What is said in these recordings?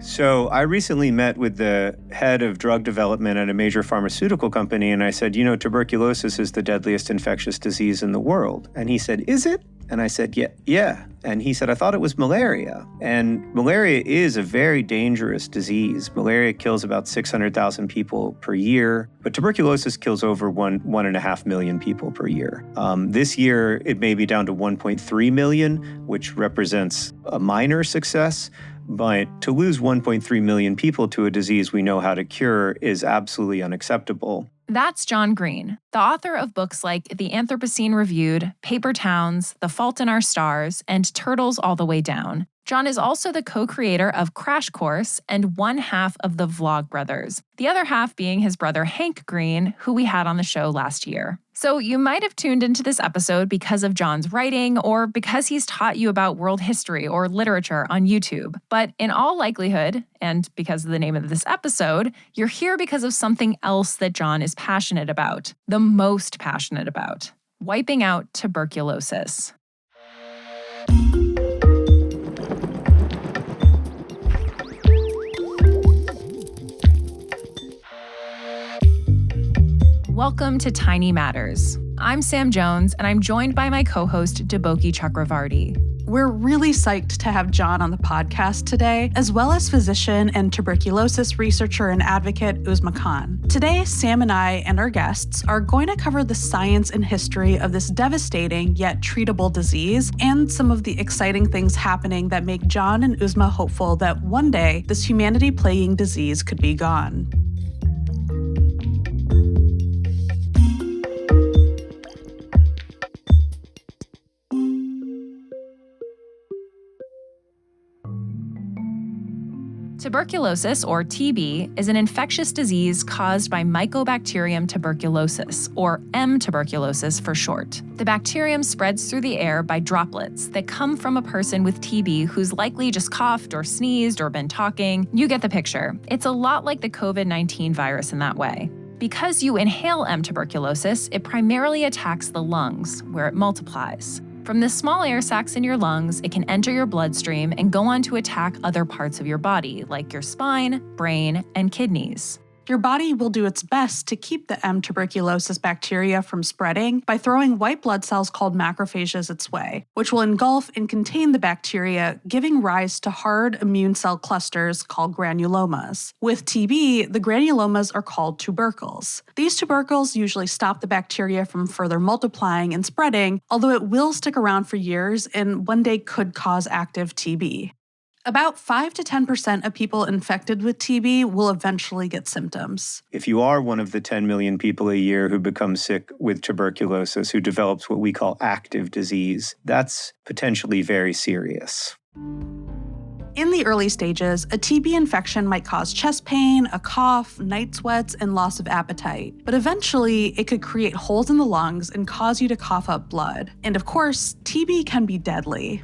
So I recently met with the head of drug development at a major pharmaceutical company, and I said, tuberculosis is the deadliest infectious disease in the world. And he said, is it? And I said, yeah. And he said, I thought it was malaria. And malaria is a very dangerous disease. Malaria kills about 600,000 people per year, but tuberculosis kills over 1.5 million people per year. This year, it may be down to 1.3 million, which represents a minor success. But to lose 1.3 million people to a disease we know how to cure is absolutely unacceptable. That's John Green, the author of books like The Anthropocene Reviewed, Paper Towns, The Fault in Our Stars, and Turtles All the Way Down. John is also the co-creator of Crash Course and one half of the Vlogbrothers, the other half being his brother Hank Green, who we had on the show last year. So you might have tuned into this episode because of John's writing or because he's taught you about world history or literature on YouTube. But in all likelihood, and because of the name of this episode, you're here because of something else that John is passionate about, the most passionate about: wiping out tuberculosis. Welcome to Tiny Matters. I'm Sam Jones, and I'm joined by my co-host, Deboki Chakravarti. We're really psyched to have John on the podcast today, as well as physician and tuberculosis researcher and advocate Uzma Khan. Today, Sam and I and our guests are going to cover the science and history of this devastating yet treatable disease and some of the exciting things happening that make John and Uzma hopeful that one day this humanity-plaguing disease could be gone. Tuberculosis, or TB, is an infectious disease caused by Mycobacterium tuberculosis, or M. tuberculosis for short. The bacterium spreads through the air by droplets that come from a person with TB who's likely just coughed or sneezed or been talking. You get the picture. It's a lot like the COVID-19 virus in that way. Because you inhale M. tuberculosis, it primarily attacks the lungs, where it multiplies. From the small air sacs in your lungs, it can enter your bloodstream and go on to attack other parts of your body, like your spine, brain, and kidneys. Your body will do its best to keep the M. tuberculosis bacteria from spreading by throwing white blood cells called macrophages its way, which will engulf and contain the bacteria, giving rise to hard immune cell clusters called granulomas. With TB, the granulomas are called tubercles. These tubercles usually stop the bacteria from further multiplying and spreading, although it will stick around for years and one day could cause active TB. About 5 to 10% of people infected with TB will eventually get symptoms. If you are one of the 10 million people a year who become sick with tuberculosis, who develops what we call active disease, that's potentially very serious. In the early stages, a TB infection might cause chest pain, a cough, night sweats, and loss of appetite. But eventually, it could create holes in the lungs and cause you to cough up blood. And of course, TB can be deadly.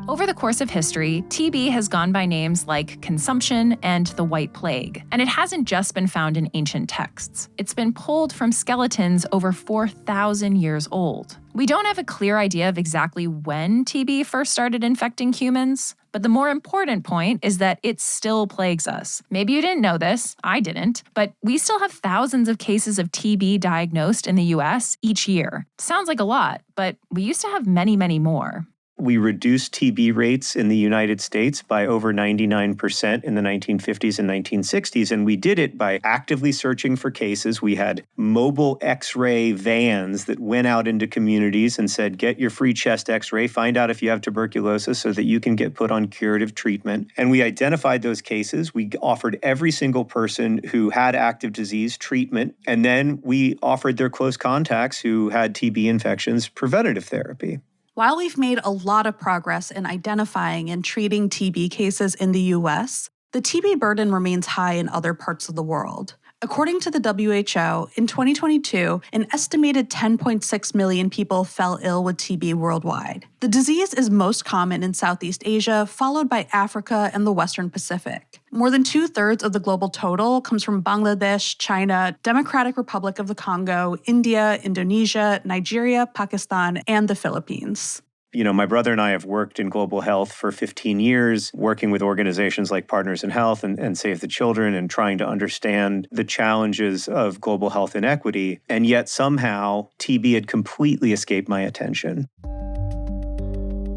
Over the course of history, TB has gone by names like consumption and the White Plague, and it hasn't just been found in ancient texts. It's been pulled from skeletons over 4,000 years old. We don't have a clear idea of exactly when TB first started infecting humans, but the more important point is that it still plagues us. Maybe you didn't know this, I didn't, but we still have thousands of cases of TB diagnosed in the US each year. Sounds like a lot, but we used to have many, many more. We reduced TB rates in the United States by over 99% in the 1950s and 1960s, and we did it by actively searching for cases. We had mobile X-ray vans that went out into communities and said, get your free chest X-ray, find out if you have tuberculosis so that you can get put on curative treatment. And we identified those cases. We offered every single person who had active disease treatment, and then we offered their close contacts who had TB infections preventative therapy. While we've made a lot of progress in identifying and treating TB cases in the US, the TB burden remains high in other parts of the world. According to the WHO, in 2022, an estimated 10.6 million people fell ill with TB worldwide. The disease is most common in Southeast Asia, followed by Africa and the Western Pacific. More than 2/3 of the global total comes from Bangladesh, China, Democratic Republic of the Congo, India, Indonesia, Nigeria, Pakistan, and the Philippines. My brother and I have worked in global health for 15 years, working with organizations like Partners in Health and Save the Children and trying to understand the challenges of global health inequity. And yet somehow TB had completely escaped my attention.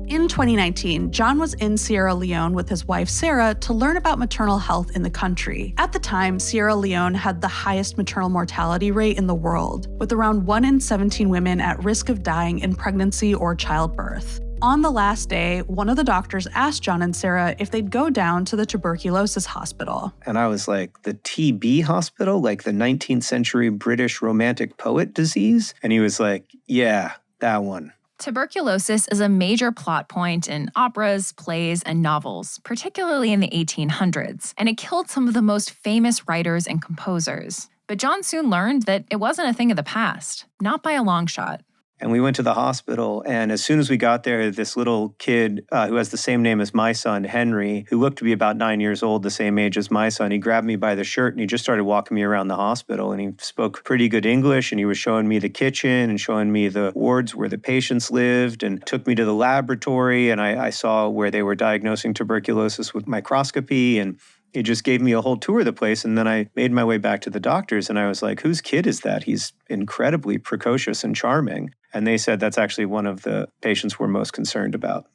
In 2019, John was in Sierra Leone with his wife Sarah to learn about maternal health in the country. At the time, Sierra Leone had the highest maternal mortality rate in the world, with around 1 in 17 women at risk of dying in pregnancy or childbirth. On the last day, one of the doctors asked John and Sarah if they'd go down to the tuberculosis hospital. And I was like, the TB hospital, like the 19th century British romantic poet disease? And he was like, yeah, that one. Tuberculosis is a major plot point in operas, plays, and novels, particularly in the 1800s, and it killed some of the most famous writers and composers. But John soon learned that it wasn't a thing of the past, not by a long shot. And we went to the hospital, and as soon as we got there, this little kid who has the same name as my son, Henry, who looked to be about 9 years old, the same age as my son, he grabbed me by the shirt and he just started walking me around the hospital. And he spoke pretty good English, and he was showing me the kitchen and showing me the wards where the patients lived, and took me to the laboratory, and I saw where they were diagnosing tuberculosis with microscopy, and he just gave me a whole tour of the place. And then I made my way back to the doctors, and I was like, whose kid is that? He's incredibly precocious and charming. And they said that's actually one of the patients we're most concerned about.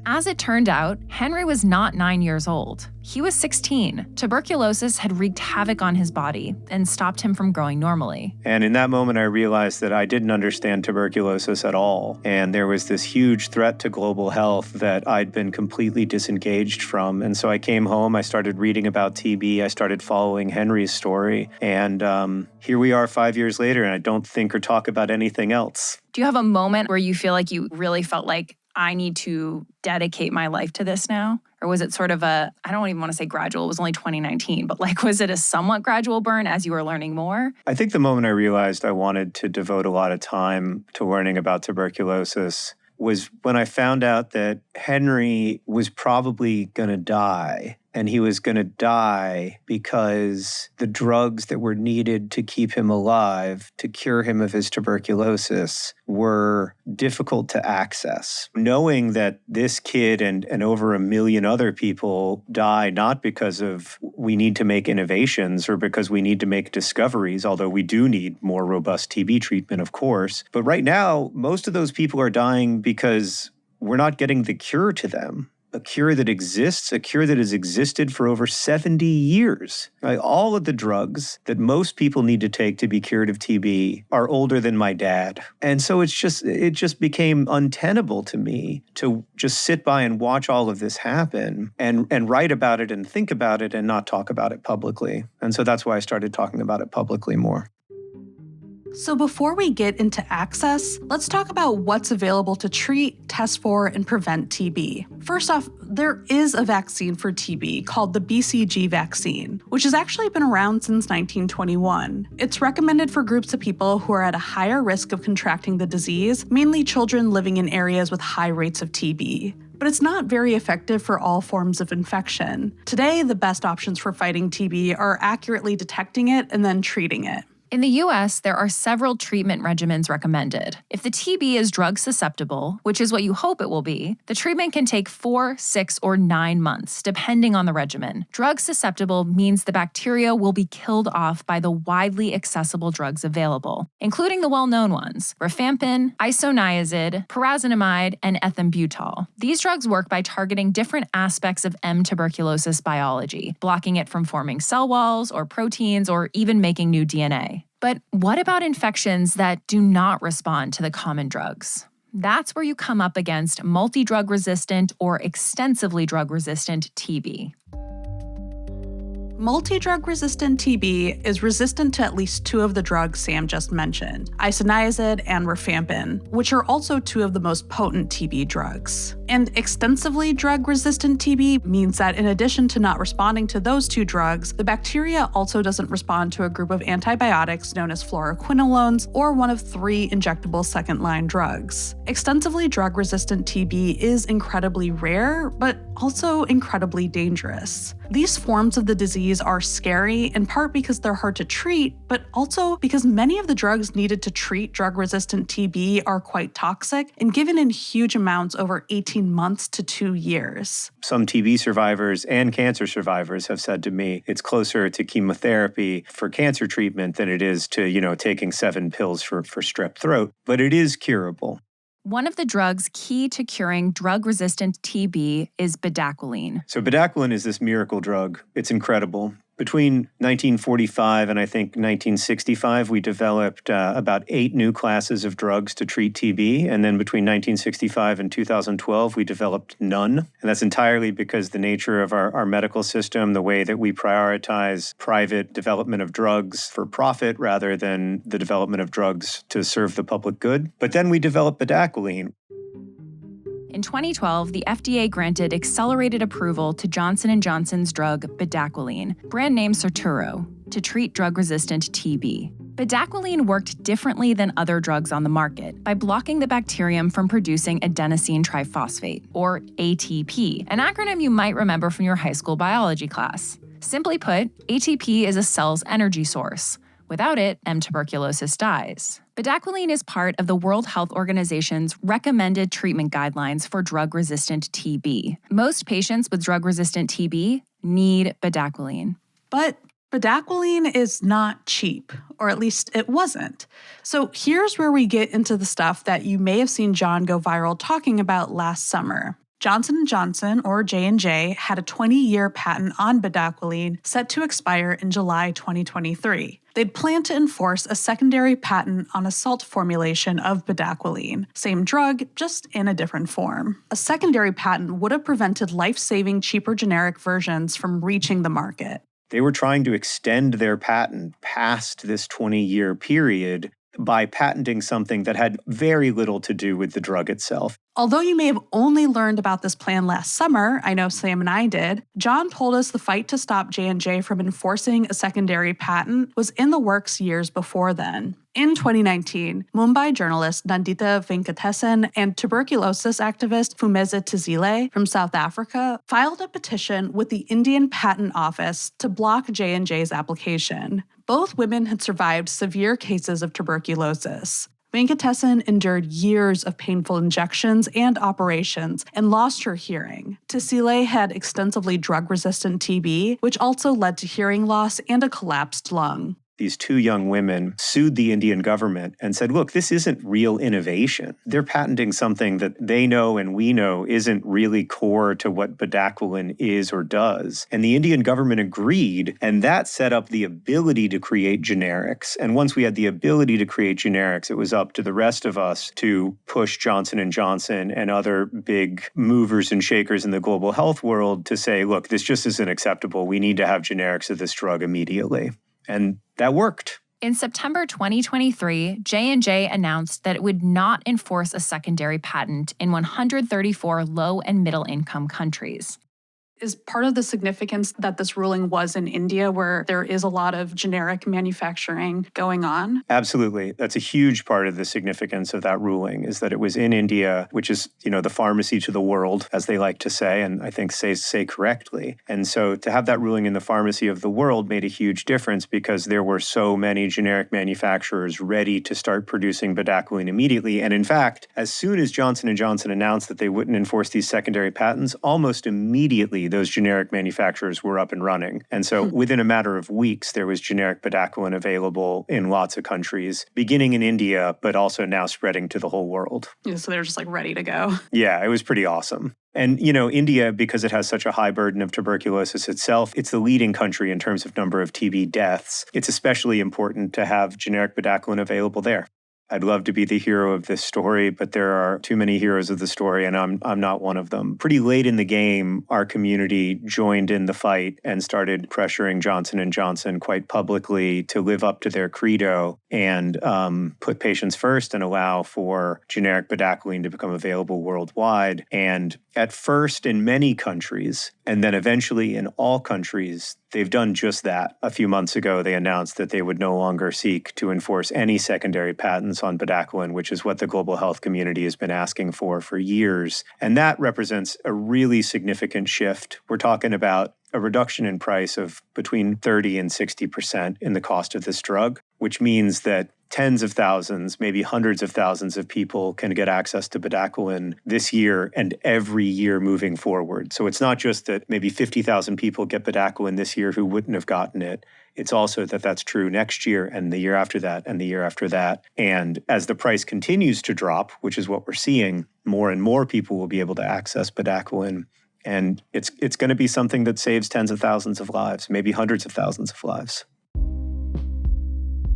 As it turned out, Henry was not 9 years old. He was 16. Tuberculosis had wreaked havoc on his body and stopped him from growing normally. And in that moment, I realized that I didn't understand tuberculosis at all. And there was this huge threat to global health that I'd been completely disengaged from. And so I came home, I started reading about TB, I started following Henry's story. And here we are 5 years later, and I don't think or talk about anything else. Do you have a moment where you feel like you really felt like, I need to dedicate my life to this now? Or was it sort of I don't even want to say gradual, it was only 2019, but was it a somewhat gradual burn as you were learning more? I think the moment I realized I wanted to devote a lot of time to learning about tuberculosis was when I found out that Henry was probably going to die. And he was going to die because the drugs that were needed to keep him alive, to cure him of his tuberculosis, were difficult to access. Knowing that this kid and over 1 million other people die not because of we need to make innovations or because we need to make discoveries, although we do need more robust TB treatment, of course. But right now, most of those people are dying because we're not getting the cure to them. A cure that exists, a cure that has existed for over 70 years. All of the drugs that most people need to take to be cured of TB are older than my dad. And so it just became untenable to me to just sit by and watch all of this happen and write about it and think about it and not talk about it publicly. And so that's why I started talking about it publicly more. So before we get into access, let's talk about what's available to treat, test for, and prevent TB. First off, there is a vaccine for TB called the BCG vaccine, which has actually been around since 1921. It's recommended for groups of people who are at a higher risk of contracting the disease, mainly children living in areas with high rates of TB. But it's not very effective for all forms of infection. Today, the best options for fighting TB are accurately detecting it and then treating it. In the US, there are several treatment regimens recommended. If the TB is drug susceptible, which is what you hope it will be, the treatment can take 4, 6, or 9 months, depending on the regimen. Drug susceptible means the bacteria will be killed off by the widely accessible drugs available, including the well-known ones, rifampin, isoniazid, pyrazinamide, and ethambutol. These drugs work by targeting different aspects of M. tuberculosis biology, blocking it from forming cell walls or proteins or even making new DNA. But what about infections that do not respond to the common drugs? That's where you come up against multi-drug resistant or extensively drug-resistant TB. Multi-drug resistant TB is resistant to at least 2 of the drugs Sam just mentioned, isoniazid and rifampin, which are also 2 of the most potent TB drugs. And extensively drug-resistant TB means that in addition to not responding to those two drugs, the bacteria also doesn't respond to a group of antibiotics known as fluoroquinolones or one of 3 injectable second-line drugs. Extensively drug-resistant TB is incredibly rare, but also incredibly dangerous. These forms of the disease are scary in part because they're hard to treat, but also because many of the drugs needed to treat drug-resistant TB are quite toxic and given in huge amounts over 18 months to 2 years. Some TB survivors and cancer survivors have said to me it's closer to chemotherapy for cancer treatment than it is to, taking 7 pills for strep throat, but it is curable. One of the drugs key to curing drug-resistant TB is bedaquiline. So bedaquiline is this miracle drug. It's incredible. Between 1945 and I think 1965, we developed about 8 new classes of drugs to treat TB. And then between 1965 and 2012, we developed none. And that's entirely because the nature of our medical system, the way that we prioritize private development of drugs for profit rather than the development of drugs to serve the public good. But then we developed bedaquiline. In 2012, the FDA granted accelerated approval to Johnson & Johnson's drug bedaquiline, brand name Serturo, to treat drug-resistant TB. Bedaquiline worked differently than other drugs on the market by blocking the bacterium from producing adenosine triphosphate, or ATP, an acronym you might remember from your high school biology class. Simply put, ATP is a cell's energy source. Without it, M. tuberculosis dies. Bedaquiline is part of the World Health Organization's recommended treatment guidelines for drug-resistant TB. Most patients with drug-resistant TB need bedaquiline. But bedaquiline is not cheap, or at least it wasn't. So here's where we get into the stuff that you may have seen John go viral talking about last summer. Johnson & Johnson, or J&J, had a 20-year patent on bedaquiline set to expire in July 2023. They'd planned to enforce a secondary patent on a salt formulation of bedaquiline, same drug, just in a different form. A secondary patent would have prevented life-saving, cheaper generic versions from reaching the market. They were trying to extend their patent past this 20-year period by patenting something that had very little to do with the drug itself. Although you may have only learned about this plan last summer, I know Sam and I did, John told us the fight to stop J&J from enforcing a secondary patent was in the works years before then. In 2019, Mumbai journalist Nandita Venkatesan and tuberculosis activist Phumeza Tizile from South Africa filed a petition with the Indian Patent Office to block J&J's application. Both women had survived severe cases of tuberculosis. Venkatesan endured years of painful injections and operations and lost her hearing. Tizile had extensively drug-resistant TB, which also led to hearing loss and a collapsed lung. These 2 young women sued the Indian government and said, look, this isn't real innovation. They're patenting something that they know and we know isn't really core to what bedaquiline is or does. And the Indian government agreed, and that set up the ability to create generics. And once we had the ability to create generics, it was up to the rest of us to push Johnson & Johnson and other big movers and shakers in the global health world to say, look, this just isn't acceptable. We need to have generics of this drug immediately. And that worked. In September 2023, J&J announced that it would not enforce a secondary patent in 134 low- and middle-income countries. Is part of the significance that this ruling was in India, where there is a lot of generic manufacturing going on? Absolutely. That's a huge part of the significance of that ruling, is that it was in India, which is, the pharmacy to the world, as they like to say, and I think say correctly. And so to have that ruling in the pharmacy of the world made a huge difference because there were so many generic manufacturers ready to start producing bedaquiline immediately. And in fact, as soon as Johnson & Johnson announced that they wouldn't enforce these secondary patents, almost immediately those generic manufacturers were up and running. And so within a matter of weeks, there was generic bedaquiline available in lots of countries, beginning in India, but also now spreading to the whole world. Yeah, so they're just ready to go. Yeah, it was pretty awesome. And, India, because it has such a high burden of tuberculosis itself, it's the leading country in terms of number of TB deaths. It's especially important to have generic bedaquiline available there. I'd love to be the hero of this story, but there are too many heroes of the story, and I'm not one of them. Pretty late in the game, our community joined in the fight and started pressuring Johnson & Johnson quite publicly to live up to their credo and put patients first and allow for generic bedaquiline to become available worldwide. And at first in many countries, and then eventually in all countries, they've done just that. A few months ago, they announced that they would no longer seek to enforce any secondary patents on bedaquiline, which is what the global health community has been asking for years. And that represents a really significant shift. We're talking about a reduction in price of between 30 and 60% in the cost of this drug, which means that tens of thousands, maybe hundreds of thousands of people can get access to bedaquiline this year and every year moving forward. So it's not just that maybe 50,000 people get bedaquiline this year who wouldn't have gotten it. It's also that that's true next year and the year after that and the year after that. And as the price continues to drop, which is what we're seeing, more and more people will be able to access bedaquiline. And it's going to be something that saves tens of thousands of lives, maybe hundreds of thousands of lives.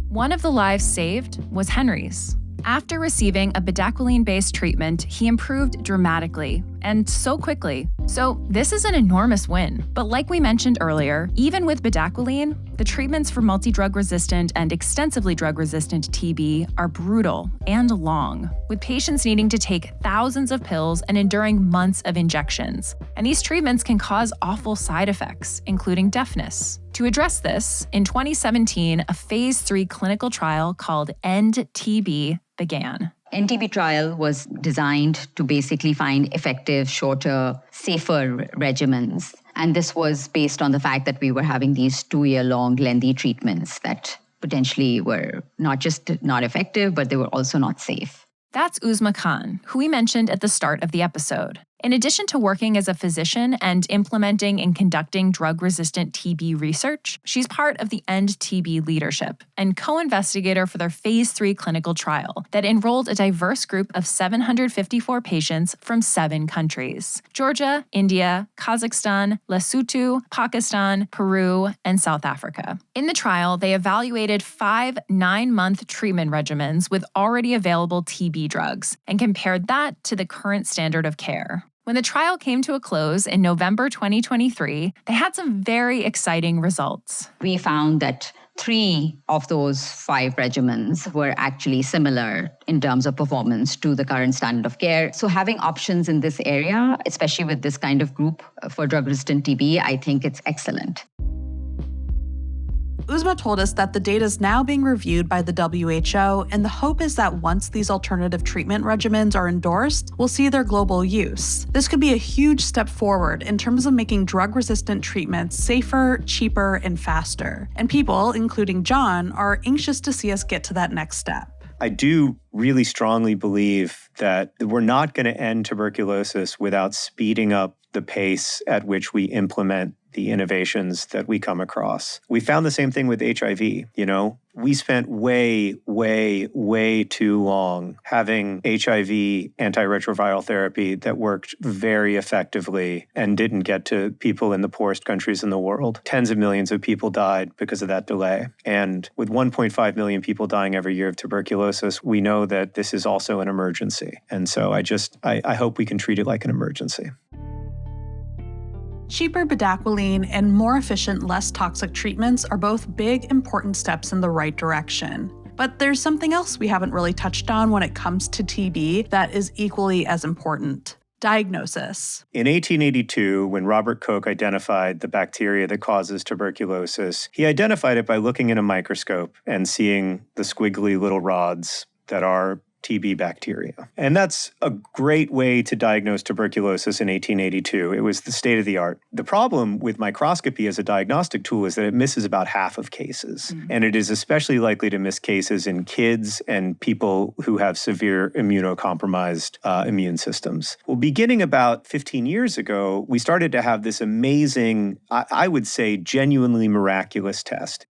One of the lives saved was Henry's. After receiving a bedaquiline-based treatment, he improved dramatically, and so quickly. So this is an enormous win. But like we mentioned earlier, even with bedaquiline, the treatments for multi-drug-resistant and extensively drug-resistant TB are brutal and long, with patients needing to take thousands of pills and enduring months of injections. And these treatments can cause awful side effects, including deafness. To address this, in 2017, a phase 3 clinical trial called END-TB began. NTB trial was designed to basically find effective, shorter, safer regimens. And this was based on the fact that we were having these 2-year-long lengthy treatments that potentially were not just not effective, but they were also not safe. That's Uzma Khan, who we mentioned at the start of the episode. In addition to working as a physician and implementing and conducting drug-resistant TB research, she's part of the END-TB leadership and co-investigator for their phase 3 clinical trial that enrolled a diverse group of 754 patients from 7 countries: Georgia, India, Kazakhstan, Lesotho, Pakistan, Peru, and South Africa. In the trial, they evaluated 5 9-month treatment regimens with already available TB drugs and compared that to the current standard of care. When the trial came to a close in November 2023, they had some very exciting results. We found that 3 of those 5 regimens were actually similar in terms of performance to the current standard of care. So having options in this area, especially with this kind of group for drug-resistant TB, I think it's excellent. Uzma told us that the data is now being reviewed by the WHO, and the hope is that once these alternative treatment regimens are endorsed, we'll see their global use. This could be a huge step forward in terms of making drug-resistant treatments safer, cheaper, and faster. And people, including John, are anxious to see us get to that next step. I do really strongly believe that we're not going to end tuberculosis without speeding up the pace at which we implement the innovations that we come across. We found the same thing with HIV, We spent way too long having HIV antiretroviral therapy that worked very effectively and didn't get to people in the poorest countries in the world. Tens of millions of people died because of that delay. And with 1.5 million people dying every year of tuberculosis, we know that this is also an emergency. And so I hope we can treat it like an emergency. Cheaper bedaquiline and more efficient, less toxic treatments are both big, important steps in the right direction. But there's something else we haven't really touched on when it comes to TB that is equally as important: diagnosis. In 1882, when Robert Koch identified the bacteria that causes tuberculosis, he identified it by looking in a microscope and seeing the squiggly little rods that are TB bacteria. And that's a great way to diagnose tuberculosis in 1882. It was the state of the art. The problem with microscopy as a diagnostic tool is that it misses about half of cases. And it is especially likely to miss cases in kids and people who have severe immunocompromised immune systems. Well, beginning about 15 years ago, we started to have this amazing, I would say, genuinely miraculous test.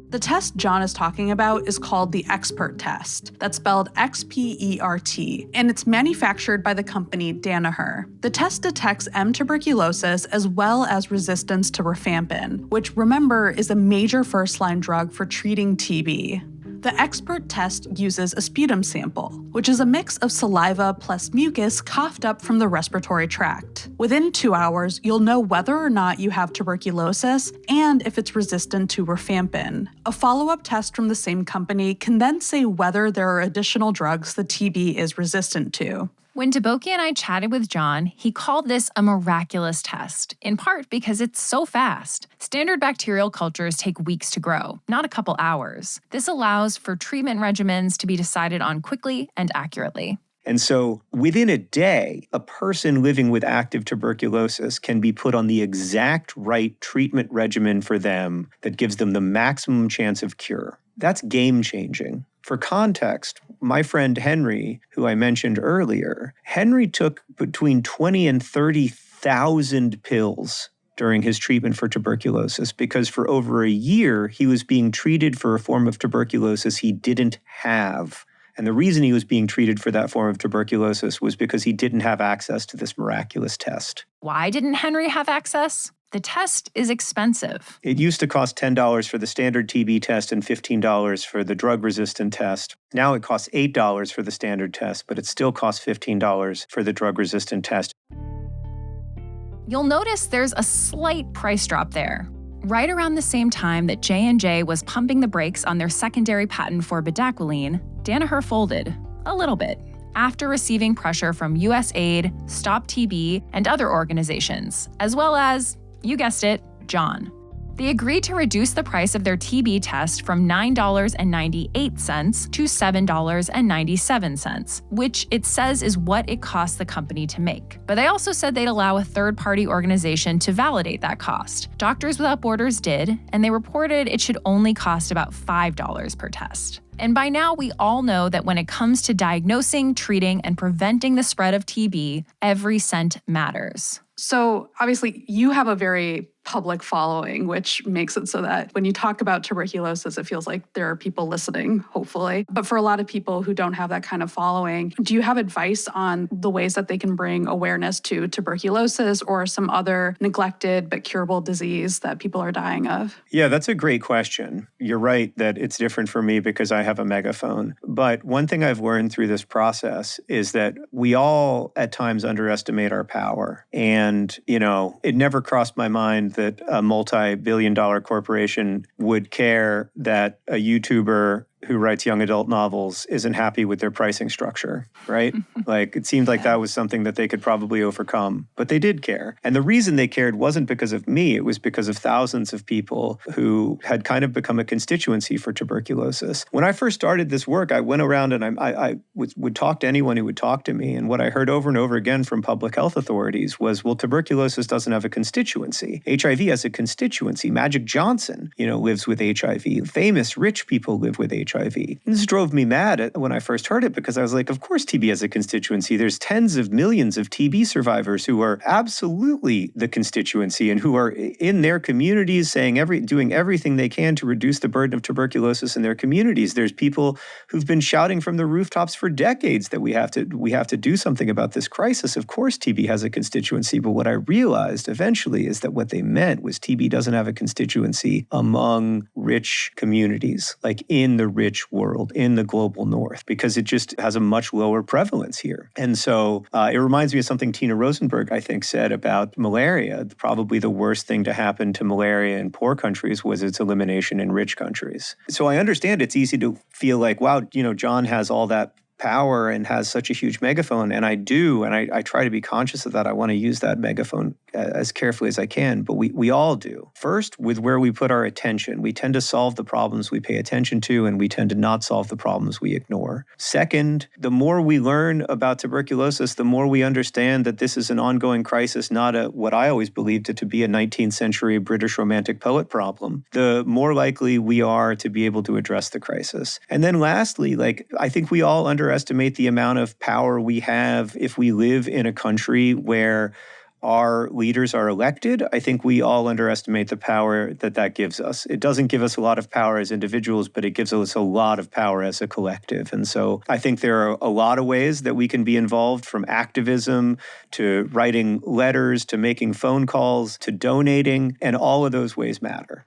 The test John is talking about is called the XPERT test. That's spelled XPERT, and it's manufactured by the company Danaher. The test detects M. tuberculosis as well as resistance to rifampin, which, remember, is a major first-line drug for treating TB. The expert test uses a sputum sample, which is a mix of saliva plus mucus coughed up from the respiratory tract. Within 2 hours, you'll know whether or not you have tuberculosis and if it's resistant to rifampin. A follow-up test from the same company can then say whether there are additional drugs the TB is resistant to. When Deboki and I chatted with John, he called this a miraculous test, in part because it's so fast. Standard bacterial cultures take weeks to grow, not a couple hours. This allows for treatment regimens to be decided on quickly and accurately. And so within a day, a person living with active tuberculosis can be put on the exact right treatment regimen for them that gives them the maximum chance of cure. That's game-changing. For context, my friend Henry, who I mentioned earlier, Henry took between 20 and 30,000 pills during his treatment for tuberculosis because for over a year, he was being treated for a form of tuberculosis he didn't have. And the reason he was being treated for that form of tuberculosis was because he didn't have access to this miraculous test. Why didn't Henry have access? The test is expensive. It used to cost $10 for the standard TB test and $15 for the drug-resistant test. Now it costs $8 for the standard test, but it still costs $15 for the drug-resistant test. You'll notice there's a slight price drop there. Right around the same time that J&J was pumping the brakes on their secondary patent for bedaquiline, Danaher folded, a little bit, after receiving pressure from USAID, Stop TB, and other organizations, as well as, you guessed it, John. They agreed to reduce the price of their TB test from $9.98 to $7.97, which it says is what it costs the company to make. But they also said they'd allow a third-party organization to validate that cost. Doctors Without Borders did, and they reported it should only cost about $5 per test. And by now, we all know that when it comes to diagnosing, treating, and preventing the spread of TB, every cent matters. So obviously, you have a very public following, which makes it so that when you talk about tuberculosis, it feels like there are people listening, hopefully. But for a lot of people who don't have that kind of following, do you have advice on the ways that they can bring awareness to tuberculosis or some other neglected but curable disease that people are dying of? Yeah, that's a great question. You're right that it's different for me because I have a megaphone. But one thing I've learned through this process is that we all at times underestimate our power. And, it never crossed my mind that a multi-billion-dollar corporation would care that a YouTuber who writes young adult novels isn't happy with their pricing structure, right? It seemed like that was something that they could probably overcome, but they did care. And the reason they cared wasn't because of me, it was because of thousands of people who had kind of become a constituency for tuberculosis. When I first started this work, I went around and I would talk to anyone who would talk to me. And what I heard over and over again from public health authorities was, well, tuberculosis doesn't have a constituency. HIV has a constituency. Magic Johnson, lives with HIV. Famous rich people live with HIV. And this drove me mad when I first heard it because I was like, of course TB has a constituency. There's tens of millions of TB survivors who are absolutely the constituency and who are in their communities doing everything they can to reduce the burden of tuberculosis in their communities. There's people who've been shouting from the rooftops for decades that we have to do something about this crisis. Of course TB has a constituency, but what I realized eventually is that what they meant was TB doesn't have a constituency among rich communities, like in the rich world, in the global north, because it just has a much lower prevalence here. And so it reminds me of something Tina Rosenberg, I think, said about malaria. Probably the worst thing to happen to malaria in poor countries was its elimination in rich countries. So I understand it's easy to feel like, wow, John has all that power and has such a huge megaphone, and I do, and I try to be conscious of that. I want to use that megaphone as carefully as I can, but we all do. First, with where we put our attention, we tend to solve the problems we pay attention to, and we tend to not solve the problems we ignore. Second, the more we learn about tuberculosis, the more we understand that this is an ongoing crisis, not what I always believed it to be a 19th century British Romantic poet problem, the more likely we are to be able to address the crisis. And then lastly, I think we all underestimate the amount of power we have if we live in a country where our leaders are elected. I think we all underestimate the power that gives us. It doesn't give us a lot of power as individuals, but it gives us a lot of power as a collective. And so I think there are a lot of ways that we can be involved, from activism to writing letters to making phone calls to donating, and all of those ways matter.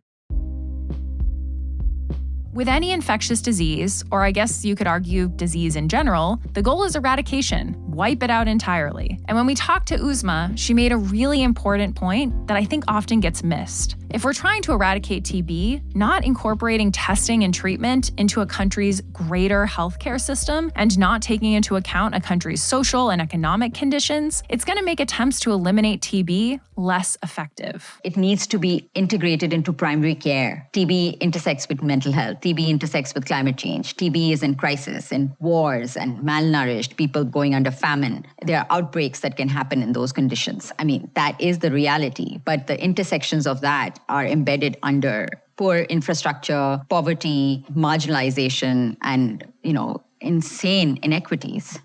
With any infectious disease, or I guess you could argue disease in general, the goal is eradication, wipe it out entirely. And when we talked to Uzma, she made a really important point that I think often gets missed. If we're trying to eradicate TB, not incorporating testing and treatment into a country's greater healthcare system and not taking into account a country's social and economic conditions, it's going to make attempts to eliminate TB less effective. It needs to be integrated into primary care. TB intersects with mental health. TB intersects with climate change. TB is in crisis, in wars and malnourished, people going under famine. There are outbreaks that can happen in those conditions. I mean, that is the reality, but the intersections of that are embedded under poor infrastructure, poverty, marginalization, and, insane inequities.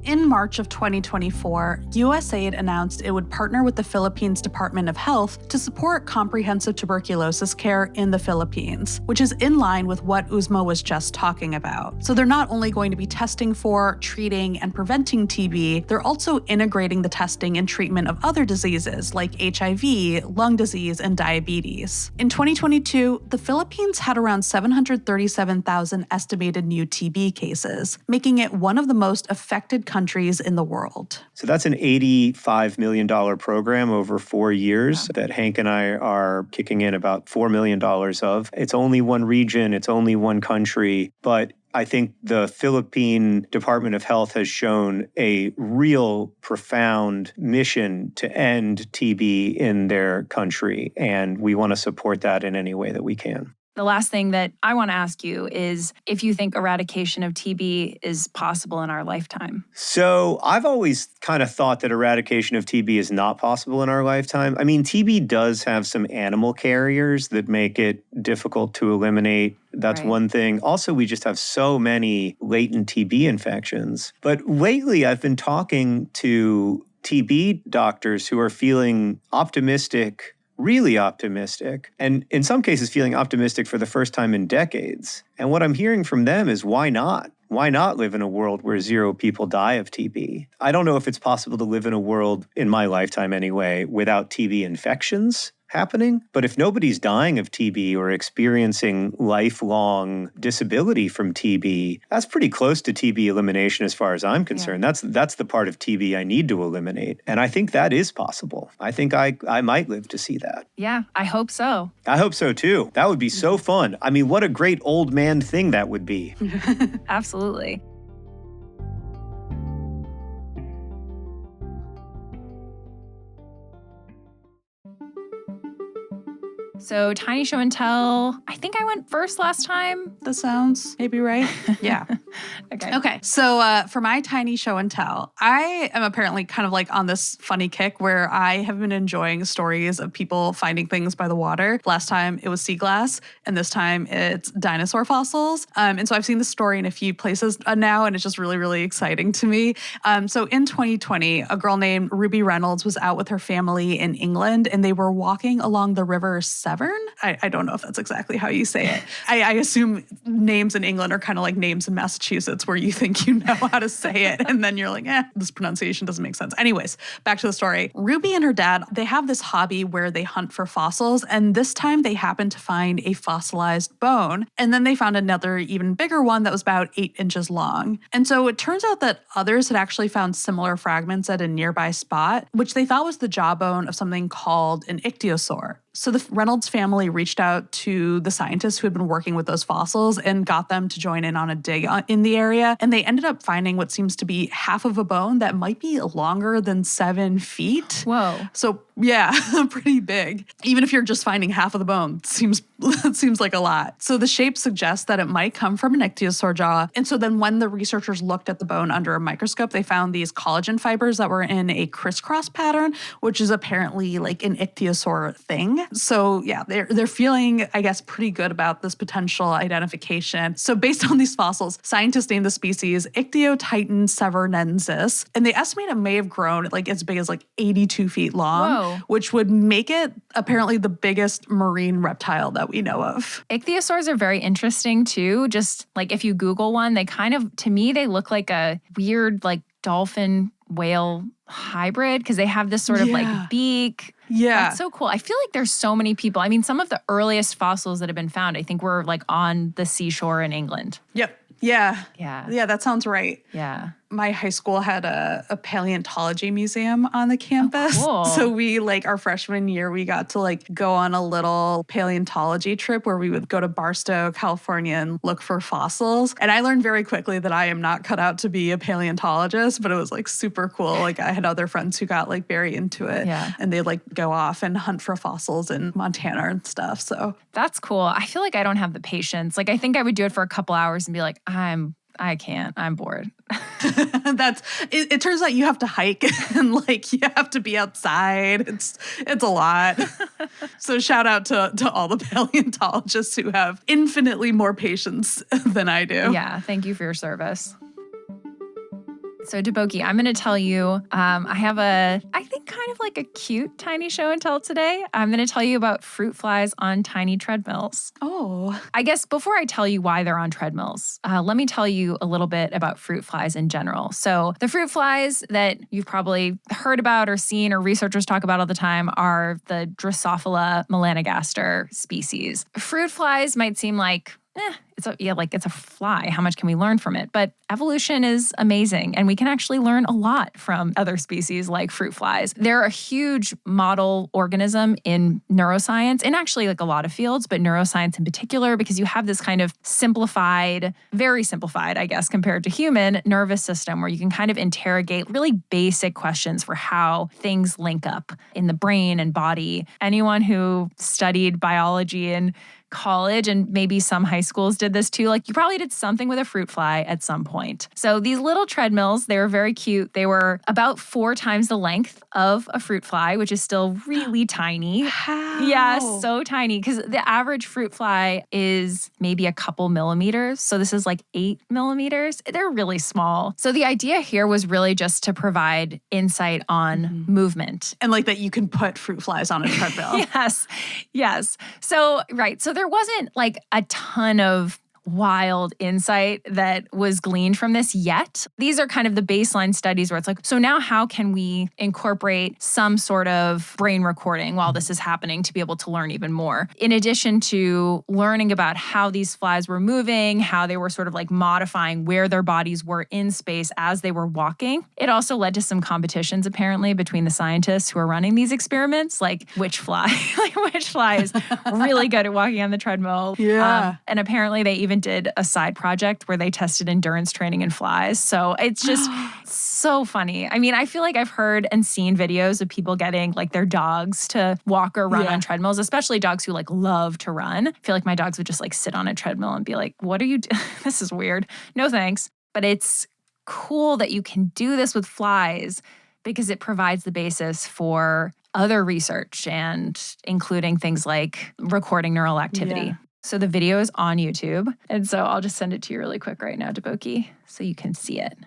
In March of 2024, USAID announced it would partner with the Philippines Department of Health to support comprehensive tuberculosis care in the Philippines, which is in line with what Uzma was just talking about. So they're not only going to be testing for, treating, and preventing TB, they're also integrating the testing and treatment of other diseases like HIV, lung disease, and diabetes. In 2022, the Philippines had around 737,000 estimated new TB cases, making it one of the most affected countries in the world. So that's an $85 million program over 4 years that Hank and I are kicking in about $4 million of. It's only one region, it's only one country, but I think the Philippine Department of Health has shown a real profound mission to end TB in their country, and we want to support that in any way that we can. The last thing that I want to ask you is if you think eradication of TB is possible in our lifetime. So I've always kind of thought that eradication of TB is not possible in our lifetime. I mean, TB does have some animal carriers that make it difficult to eliminate. That's Right. one thing. Also, we just have so many latent TB infections. But lately, I've been talking to TB doctors who are feeling optimistic, really optimistic, and in some cases feeling optimistic for the first time in decades. And what I'm hearing from them is why not? Why not live in a world where 0 people die of TB? I don't know if it's possible to live in a world, in my lifetime anyway, without TB infections happening. But if nobody's dying of TB or experiencing lifelong disability from TB, that's pretty close to TB elimination as far as I'm concerned. Yeah. That's the part of TB I need to eliminate. And I think that is possible. I think I might live to see that. Yeah, I hope so. I hope so too. That would be so fun. I mean, what a great old man thing that would be. Absolutely. So Tiny Show and Tell, I think I went first last time. That sounds maybe right. Yeah. Okay. So for my tiny show and tell, I am apparently kind of like on this funny kick where I have been enjoying stories of people finding things by the water. Last time it was sea glass, and this time it's dinosaur fossils. And so I've seen this story in a few places now, and it's just really, really exciting to me. So in 2020, a girl named Ruby Reynolds was out with her family in England, and they were walking along the river Severn. I don't know if that's exactly how you say it. I assume names in England are kind of like names in Massachusetts where you think you know how to say it and then you're like, this pronunciation doesn't make sense. Anyways, back to the story. Ruby and her dad, they have this hobby where they hunt for fossils, and this time they happened to find a fossilized bone, and then they found another even bigger one that was about 8 inches long. And so it turns out that others had actually found similar fragments at a nearby spot, which they thought was the jawbone of something called an ichthyosaur. So the Reynolds family reached out to the scientists who had been working with those fossils and got them to join in on a dig in the area. And they ended up finding what seems to be half of a bone that might be longer than 7 feet. Whoa. So yeah, pretty big. Even if you're just finding half of the bone, seems like a lot. So the shape suggests that it might come from an ichthyosaur jaw. And so then when the researchers looked at the bone under a microscope, they found these collagen fibers that were in a crisscross pattern, which is apparently like an ichthyosaur thing. So yeah, they're feeling, I guess, pretty good about this potential identification. So based on these fossils, scientists named the species Ichthyotitan severnensis, and they estimate it may have grown like as big as like 82 feet long. Whoa. Which would make it apparently the biggest marine reptile that we know of. Ichthyosaurs are very interesting too. Just like if you Google one, they kind of, to me, they look like a weird like dolphin whale hybrid because they have this sort of like beak. Yeah. That's so cool. I feel like there's so many people. I mean, some of the earliest fossils that have been found, I think were like on the seashore in England. Yep. Yeah. Yeah. Yeah, that sounds right. Yeah. My high school had a paleontology museum on the campus. Oh, cool. So we our freshman year, we got to go on a little paleontology trip where we would go to Barstow, California and look for fossils. And I learned very quickly that I am not cut out to be a paleontologist, but it was super cool. I had other friends who got very into it and they'd go off and hunt for fossils in Montana and stuff. So that's cool. I feel like I don't have the patience. I think I would do it for a couple hours and be like, I can't. I'm bored. It turns out you have to hike and you have to be outside. It's a lot. So shout out to all the paleontologists who have infinitely more patience than I do. Yeah. Thank you for your service. So Deboki, I'm going to tell you, I have I think kind of a cute tiny show and tell today. I'm going to tell you about fruit flies on tiny treadmills. Oh. I guess before I tell you why they're on treadmills, let me tell you a little bit about fruit flies in general. So the fruit flies that you've probably heard about or seen or researchers talk about all the time are the Drosophila melanogaster species. Fruit flies might seem like, it's a fly. How much can we learn from it? But evolution is amazing, and we can actually learn a lot from other species like fruit flies. They're a huge model organism in neuroscience, and actually a lot of fields, but neuroscience in particular, because you have this kind of simplified, very simplified, I guess, compared to human nervous system where you can kind of interrogate really basic questions for how things link up in the brain and body. Anyone who studied biology in college, and maybe some high schools did this too. You probably did something with a fruit fly at some point. So these little treadmills, they were very cute. They were about 4 times the length of a fruit fly, which is still really tiny. How? Yeah, so tiny. Because the average fruit fly is maybe a couple millimeters. So this is 8 millimeters. They're really small. So the idea here was really just to provide insight on movement. And that you can put fruit flies on a treadmill. Yes. So, right. So there wasn't a ton of wild insight that was gleaned from this yet. These are kind of the baseline studies where it's so now how can we incorporate some sort of brain recording while this is happening to be able to learn even more? In addition to learning about how these flies were moving, how they were sort of modifying where their bodies were in space as they were walking, it also led to some competitions apparently between the scientists who are running these experiments, which fly, which fly is really good at walking on the treadmill. Yeah. And apparently they even did a side project where they tested endurance training in flies. So it's just so funny. I mean, I feel like I've heard and seen videos of people getting their dogs to walk or run on treadmills, especially dogs who love to run. I feel like my dogs would just sit on a treadmill and be like, what are you doing? This is weird. No thanks. But it's cool that you can do this with flies because it provides the basis for other research and including things like recording neural activity. Yeah. So the video is on YouTube. And so I'll just send it to you really quick right now, Deboki, so you can see it.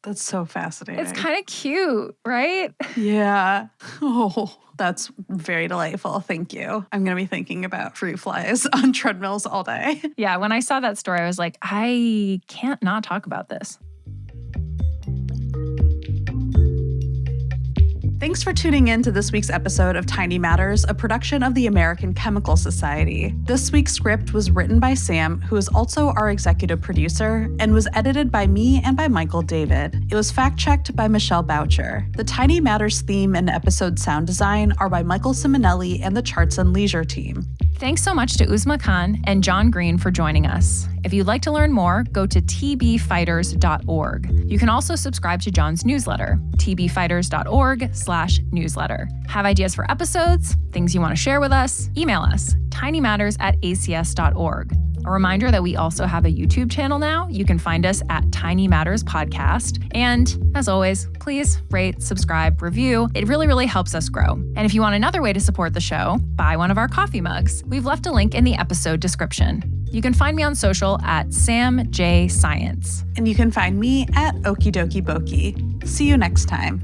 That's so fascinating. It's kind of cute, right? Yeah. Oh, that's very delightful. Thank you. I'm going to be thinking about fruit flies on treadmills all day. Yeah, when I saw that story, I was like, I can't not talk about this. Thanks for tuning in to this week's episode of Tiny Matters, a production of the American Chemical Society. This week's script was written by Sam, who is also our executive producer, and was edited by me and by Michael David. It was fact-checked by Michelle Boucher. The Tiny Matters theme and episode sound design are by Michael Simonelli and the Charts and Leisure team. Thanks so much to Uzma Khan and John Green for joining us. If you'd like to learn more, go to tbfighters.org. You can also subscribe to John's newsletter, tbfighters.org/newsletter. Have ideas for episodes, things you want to share with us? Email us, tinymatters@acs.org. A reminder that we also have a YouTube channel now. You can find us at Tiny Matters Podcast. And as always, please rate, subscribe, review. It really, really helps us grow. And if you want another way to support the show, buy one of our coffee mugs. We've left a link in the episode description. You can find me on social at SamJScience. And you can find me at Okidoki Boki. See you next time.